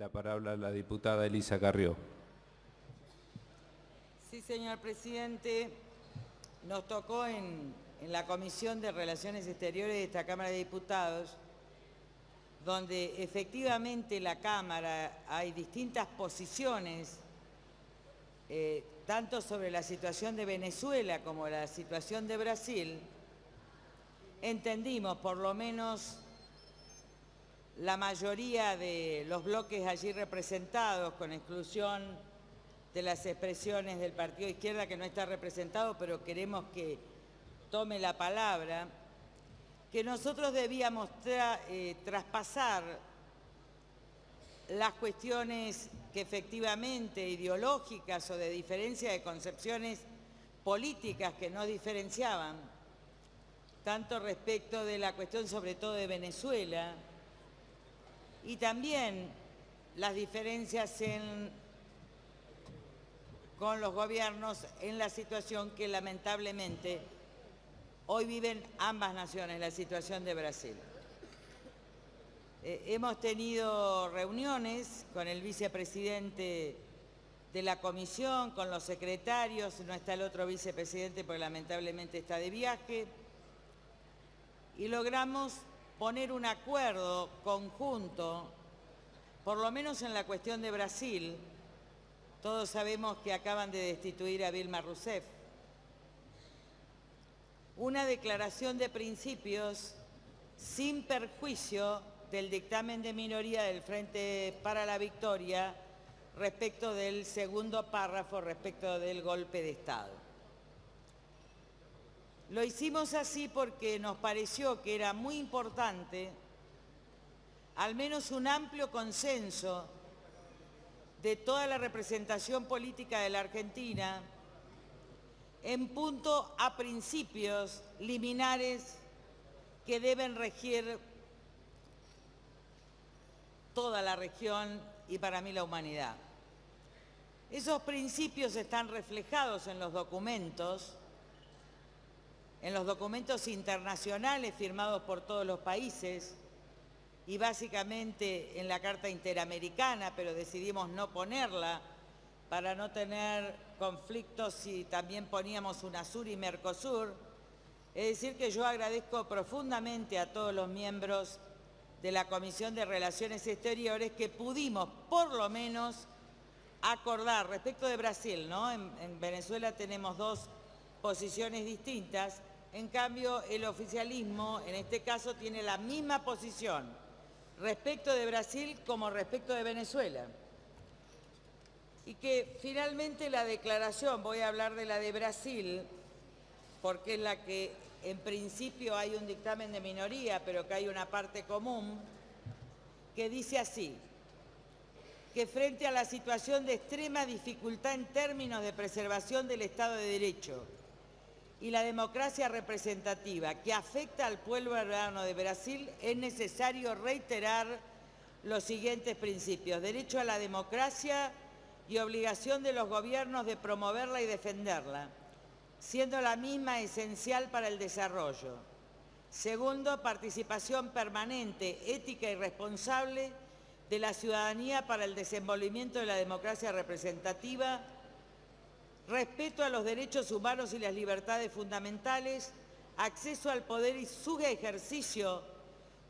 la palabra a la diputada Elisa Carrió. Sí, señor presidente. Nos tocó en la Comisión de Relaciones Exteriores de esta Cámara de Diputados, donde efectivamente la Cámara hay distintas posiciones, tanto sobre la situación de Venezuela como la situación de Brasil. Entendimos, por lo menos la mayoría de los bloques allí representados, con exclusión de las expresiones del Partido de Izquierda, que no está representado, pero queremos que tome la palabra, que nosotros debíamos traspasar las cuestiones que efectivamente ideológicas o de diferencia de concepciones políticas que nos diferenciaban, tanto respecto de la cuestión sobre todo de Venezuela, y también las diferencias con los gobiernos en la situación que lamentablemente hoy viven ambas naciones, la situación de Brasil. Hemos tenido reuniones con el vicepresidente de la comisión, con los secretarios, no está el otro vicepresidente porque lamentablemente está de viaje, y logramos poner un acuerdo conjunto, por lo menos en la cuestión de Brasil. Todos sabemos que acaban de destituir a Dilma Rousseff. Una declaración de principios sin perjuicio del dictamen de minoría del Frente para la Victoria respecto del segundo párrafo, respecto del golpe de Estado. Lo hicimos así porque nos pareció que era muy importante, al menos un amplio consenso de toda la representación política de la Argentina en punto a principios liminares que deben regir toda la región y para mí la humanidad. Esos principios están reflejados en los documentos internacionales firmados por todos los países y básicamente en la Carta Interamericana, pero decidimos no ponerla para no tener conflictos si también poníamos UNASUR y Mercosur. Es decir, que yo agradezco profundamente a todos los miembros de la Comisión de Relaciones Exteriores que pudimos, por lo menos, acordar respecto de Brasil, ¿no? En Venezuela tenemos dos posiciones distintas, en cambio el oficialismo, en este caso, tiene la misma posición respecto de Brasil como respecto de Venezuela. Y que finalmente la declaración, voy a hablar de la de Brasil, porque es la que en principio hay un dictamen de minoría, pero que hay una parte común, que dice así, que frente a la situación de extrema dificultad en términos de preservación del Estado de Derecho y la democracia representativa que afecta al pueblo peruano de Brasil, es necesario reiterar los siguientes principios: derecho a la democracia y obligación de los gobiernos de promoverla y defenderla, siendo la misma esencial para el desarrollo. Segundo, participación permanente, ética y responsable de la ciudadanía para el desenvolvimiento de la democracia representativa, respeto a los derechos humanos y las libertades fundamentales, acceso al poder y su ejercicio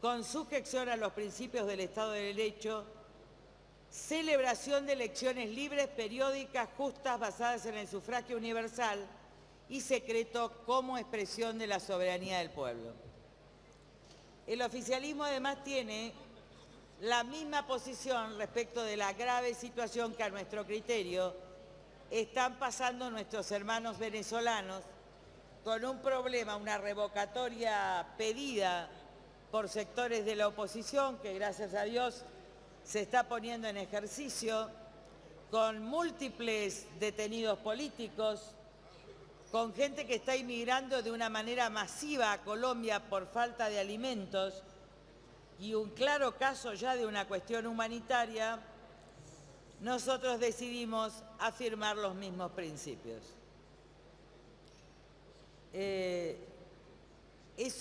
con sujeción a los principios del Estado de Derecho, celebración de elecciones libres, periódicas, justas, basadas en el sufragio universal y secreto como expresión de la soberanía del pueblo. El oficialismo además tiene la misma posición respecto de la grave situación que a nuestro criterio están pasando nuestros hermanos venezolanos con un problema, una revocatoria pedida por sectores de la oposición, que gracias a Dios se está poniendo en ejercicio, con múltiples detenidos políticos, con gente que está inmigrando de una manera masiva a Colombia por falta de alimentos y un claro caso ya de una cuestión humanitaria. Nosotros decidimos afirmar los mismos principios. Es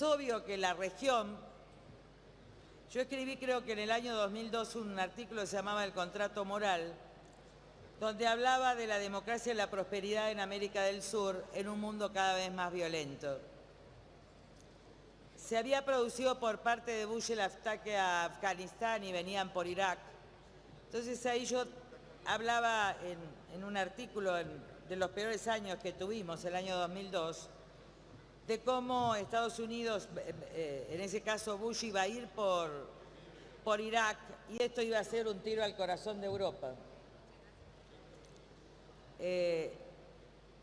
obvio que la región, Yo escribí, creo que en el año 2002, un artículo que se llamaba El contrato moral, donde hablaba de la democracia y la prosperidad en América del Sur en un mundo cada vez más violento. Se había producido por parte de Bush el ataque a Afganistán y venían por Irak. Entonces ahí yo hablaba en un artículo de los peores años que tuvimos, el año 2002, de cómo Estados Unidos, en ese caso Bush, iba a ir por Irak y esto iba a ser un tiro al corazón de Europa.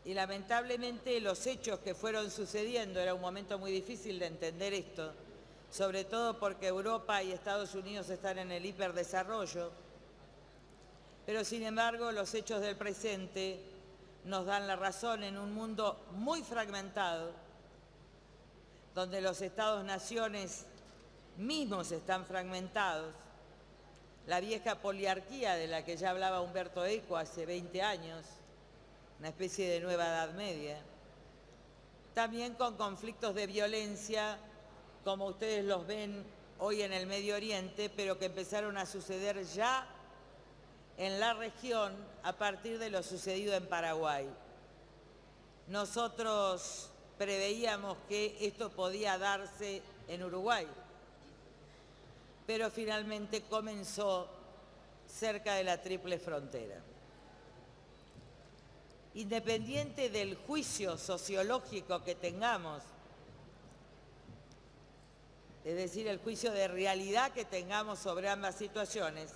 Y lamentablemente los hechos que fueron sucediendo, era un momento muy difícil de entender esto, sobre todo porque Europa y Estados Unidos están en el hiperdesarrollo, pero sin embargo los hechos del presente nos dan la razón en un mundo muy fragmentado, donde los estados-naciones mismos están fragmentados, la vieja poliarquía de la que ya hablaba Humberto Eco hace 20 años, una especie de nueva Edad Media, también con conflictos de violencia, como ustedes los ven hoy en el Medio Oriente, pero que empezaron a suceder ya en la región a partir de lo sucedido en Paraguay. Nosotros preveíamos que esto podía darse en Uruguay, pero finalmente comenzó cerca de la Triple Frontera. Independiente del juicio sociológico que tengamos, es decir, el juicio de realidad que tengamos sobre ambas situaciones,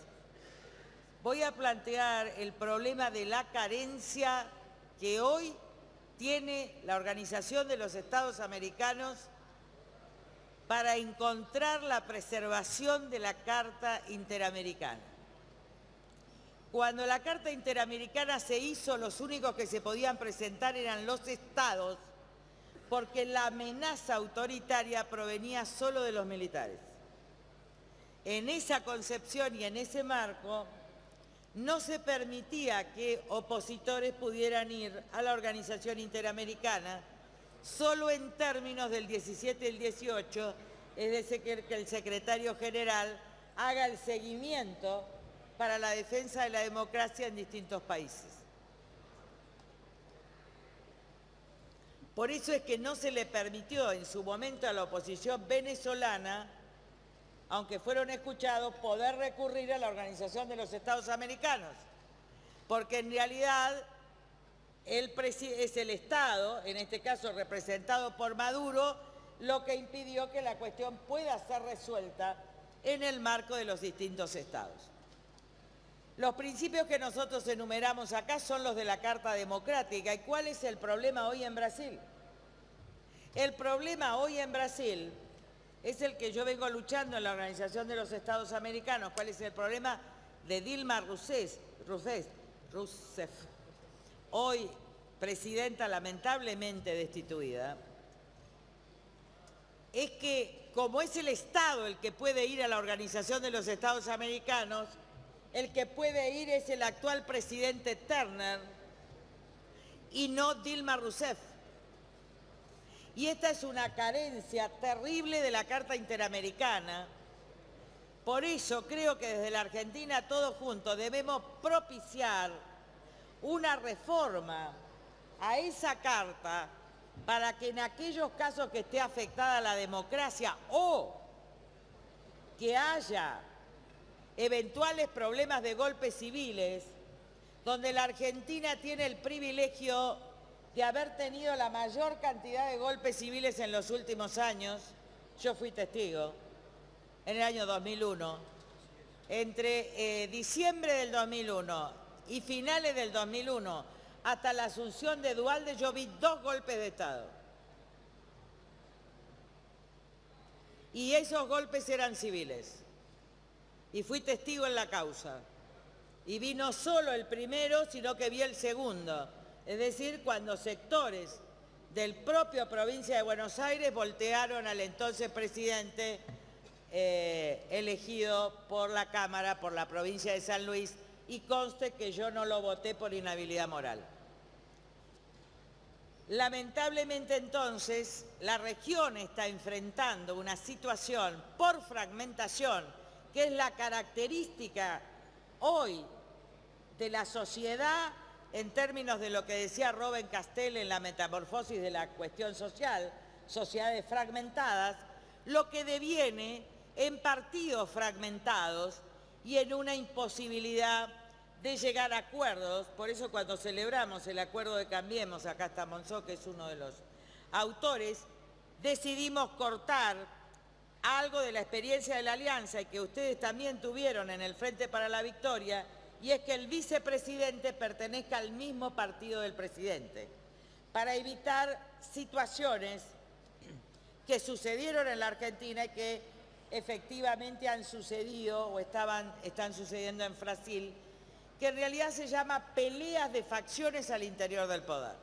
voy a plantear el problema de la carencia que hoy tiene la Organización de los Estados Americanos para encontrar la preservación de la Carta Interamericana. Cuando la Carta Interamericana se hizo, los únicos que se podían presentar eran los estados, porque la amenaza autoritaria provenía solo de los militares. En esa concepción y en ese marco, no se permitía que opositores pudieran ir a la Organización Interamericana solo en términos del 17 y el 18, es decir, que el secretario general haga el seguimiento para la defensa de la democracia en distintos países. Por eso es que no se le permitió en su momento a la oposición venezolana, aunque fueron escuchados, poder recurrir a la Organización de los Estados Americanos, porque en realidad es el Estado, en este caso representado por Maduro, lo que impidió que la cuestión pueda ser resuelta en el marco de los distintos estados. Los principios que nosotros enumeramos acá son los de la Carta Democrática. ¿Y cuál es el problema hoy en Brasil? El problema hoy en Brasil es el que yo vengo luchando en la Organización de los Estados Americanos. ¿Cuál es el problema de Dilma Rousseff, hoy presidenta lamentablemente destituida? Es que como es el Estado el que puede ir a la Organización de los Estados Americanos, el que puede ir es el actual presidente Turner y no Dilma Rousseff. Y esta es una carencia terrible de la Carta Interamericana. Por eso creo que desde la Argentina todos juntos debemos propiciar una reforma a esa carta para que en aquellos casos que esté afectada la democracia o que haya eventuales problemas de golpes civiles, donde la Argentina tiene el privilegio de haber tenido la mayor cantidad de golpes civiles en los últimos años. Yo fui testigo en el año 2001. Entre diciembre del 2001 y finales del 2001, hasta la asunción de Duhalde, yo vi 2 golpes de Estado. Y esos golpes eran civiles. Y fui testigo en la causa. Y vi no solo el primero, sino que vi el segundo. Es decir, cuando sectores del propio provincia de Buenos Aires voltearon al entonces presidente elegido por la Cámara, por la provincia de San Luis, y conste que yo no lo voté por inhabilidad moral. Lamentablemente entonces la región está enfrentando una situación por fragmentación, que es la característica hoy de la sociedad en términos de lo que decía Robin Castell en la metamorfosis de la cuestión social, sociedades fragmentadas, lo que deviene en partidos fragmentados y en una imposibilidad de llegar a acuerdos. Por eso cuando celebramos el acuerdo de Cambiemos, acá está Monzó, que es uno de los autores, decidimos cortar algo de la experiencia de la Alianza y que ustedes también tuvieron en el Frente para la Victoria, y es que el vicepresidente pertenezca al mismo partido del presidente, para evitar situaciones que sucedieron en la Argentina y que efectivamente han sucedido o están sucediendo en Brasil, que en realidad se llama peleas de facciones al interior del poder.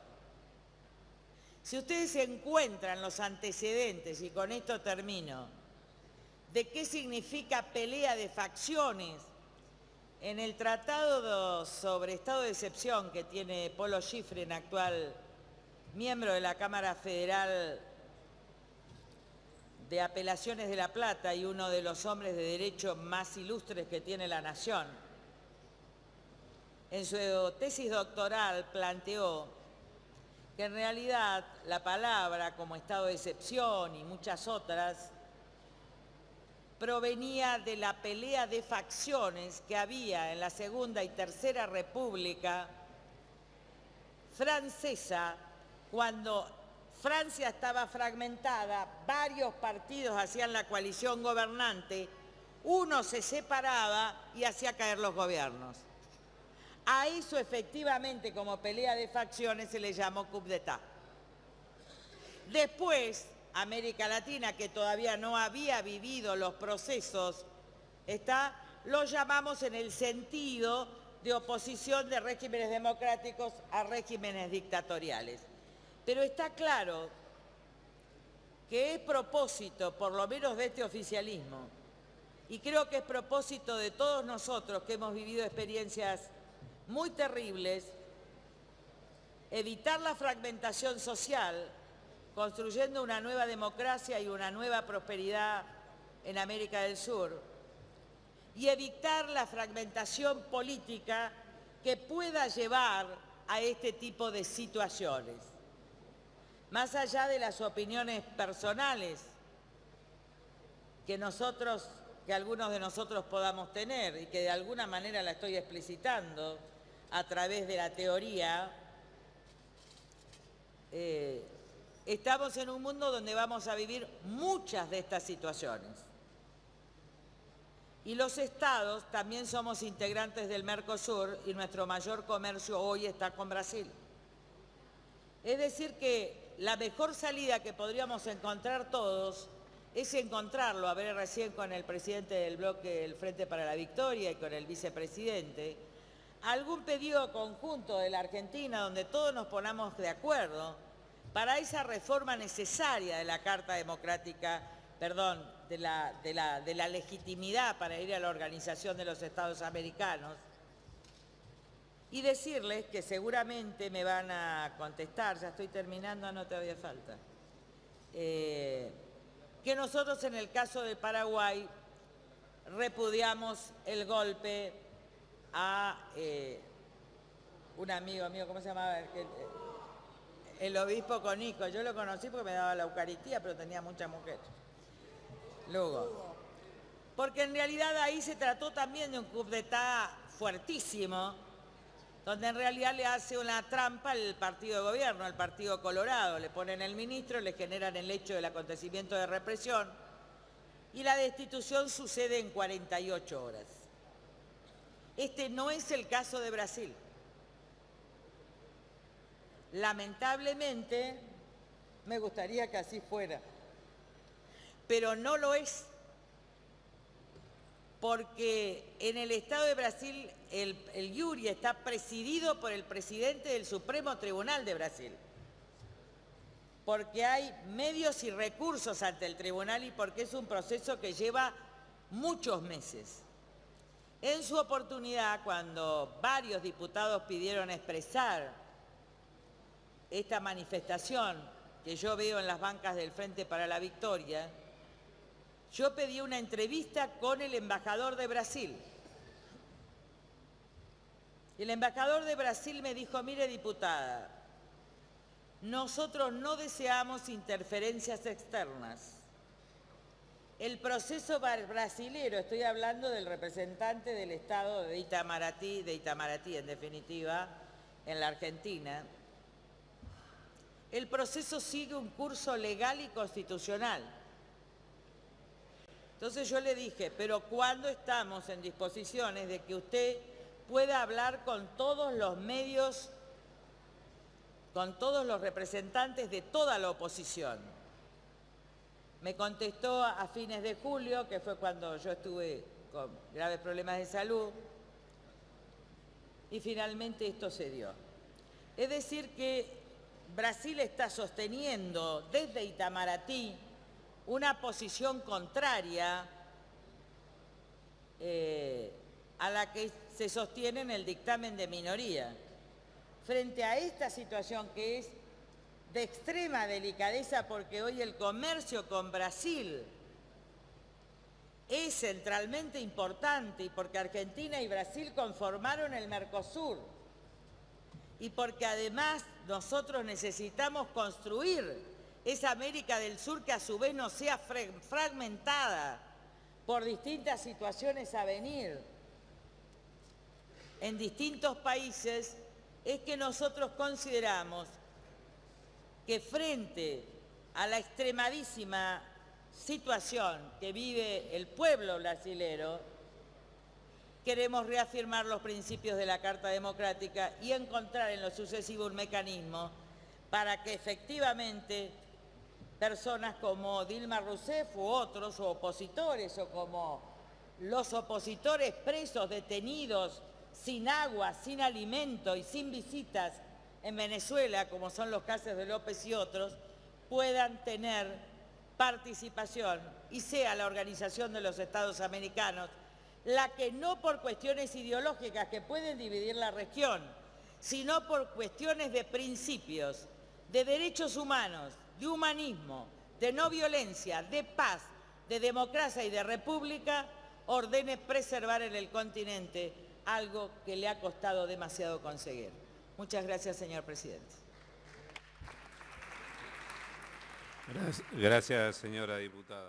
Si ustedes encuentran los antecedentes, y con esto termino, de qué significa pelea de facciones en el Tratado sobre Estado de Excepción que tiene Polo Schifrin, actual miembro de la Cámara Federal de Apelaciones de La Plata y uno de los hombres de derecho más ilustres que tiene la nación, en su tesis doctoral planteó que en realidad la palabra como estado de excepción y muchas otras provenía de la pelea de facciones que había en la Segunda y Tercera República Francesa, cuando Francia estaba fragmentada, varios partidos hacían la coalición gobernante, uno se separaba y hacía caer los gobiernos. A eso efectivamente, como pelea de facciones, se le llamó coup d'État. Después, América Latina, que todavía no había vivido los procesos, lo llamamos en el sentido de oposición de regímenes democráticos a regímenes dictatoriales. Pero está claro que es propósito, por lo menos de este oficialismo, y creo que es propósito de todos nosotros que hemos vivido experiencias muy terribles, evitar la fragmentación social, construyendo una nueva democracia y una nueva prosperidad en América del Sur, y evitar la fragmentación política que pueda llevar a este tipo de situaciones. Más allá de las opiniones personales que algunos de nosotros podamos tener y que de alguna manera la estoy explicitando a través de la teoría, estamos en un mundo donde vamos a vivir muchas de estas situaciones. Y los estados también somos integrantes del Mercosur y nuestro mayor comercio hoy está con Brasil. Es decir que la mejor salida que podríamos encontrar todos es encontrarlo, hablé recién con el presidente del bloque del Frente para la Victoria y con el vicepresidente, algún pedido conjunto de la Argentina donde todos nos ponamos de acuerdo para esa reforma necesaria de la Carta Democrática, de la legitimidad para ir a la Organización de los Estados Americanos, y decirles que seguramente me van a contestar, ya estoy terminando, no todavía falta, que nosotros en el caso de Paraguay repudiamos el golpe a un amigo mío, ¿cómo se llamaba? El obispo Conico. Yo lo conocí porque me daba la Eucaristía, pero tenía muchas mujeres. Luego. Porque en realidad ahí se trató también de un coup d'État fuertísimo, donde en realidad le hace una trampa al partido de gobierno, al Partido Colorado. Le ponen el ministro, le generan el hecho del acontecimiento de represión y la destitución sucede en 48 horas. Este no es el caso de Brasil. Lamentablemente, me gustaría que así fuera, pero no lo es. Porque en el Estado de Brasil el júri está presidido por el presidente del Supremo Tribunal de Brasil. Porque hay medios y recursos ante el tribunal y porque es un proceso que lleva muchos meses. En su oportunidad, cuando varios diputados pidieron expresar esta manifestación que yo veo en las bancas del Frente para la Victoria, yo pedí una entrevista con el embajador de Brasil. El embajador de Brasil me dijo: mire, diputada, nosotros no deseamos interferencias externas. El proceso brasilero, estoy hablando del representante del Estado de Itamaraty en definitiva, en la Argentina, el proceso sigue un curso legal y constitucional. Entonces yo le dije: pero ¿cuándo estamos en disposiciones de que usted pueda hablar con todos los medios, con todos los representantes de toda la oposición? Me contestó a fines de julio, que fue cuando yo estuve con graves problemas de salud, y finalmente esto se dio. Es decir que Brasil está sosteniendo desde Itamaraty una posición contraria a la que se sostiene en el dictamen de minoría. Frente a esta situación que es de extrema delicadeza, porque hoy el comercio con Brasil es centralmente importante, y porque Argentina y Brasil conformaron el Mercosur, y porque además nosotros necesitamos construir esa América del Sur que a su vez no sea fragmentada por distintas situaciones a venir en distintos países, es que nosotros consideramos que frente a la extremadísima situación que vive el pueblo brasilero, queremos reafirmar los principios de la Carta Democrática y encontrar en lo sucesivo un mecanismo para que efectivamente personas como Dilma Rousseff u otros, o opositores, o como los opositores presos, detenidos, sin agua, sin alimento y sin visitas en Venezuela, como son los casos de López y otros, puedan tener participación y sea la Organización de los Estados Americanos la que, no por cuestiones ideológicas que pueden dividir la región, sino por cuestiones de principios, de derechos humanos, de humanismo, de no violencia, de paz, de democracia y de república, ordene preservar en el continente algo que le ha costado demasiado conseguir. Muchas gracias, señor presidente. Gracias, señora diputada.